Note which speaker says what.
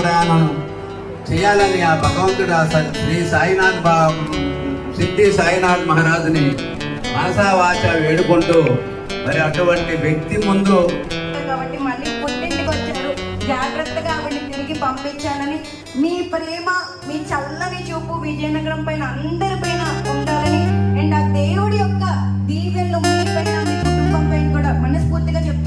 Speaker 1: ప్రయాణం చేయాలని ఆ భగవంతుడు శ్రీ సాయినాథ్ సిద్ధి సాయినాథ్ మహారాజుని మనసావాచ వేడుకుంటూ మరి అటువంటి వ్యక్తి ముందు
Speaker 2: కాబట్టి మళ్ళీ పుట్టింటికి వచ్చారు, జాగ్రత్తగా ఆవిడని తిరిగి పంపించాలని, మీ ప్రేమ మీ చల్లని చూపు విజయనగరం పైన అందరి పైన ఉండాలని, అండ్ ఆ దేవుడి యొక్క దీవెనలు మీ పైన మీ కుటుంబం పైన కూడా మనస్ఫూర్తిగా చెప్తాను.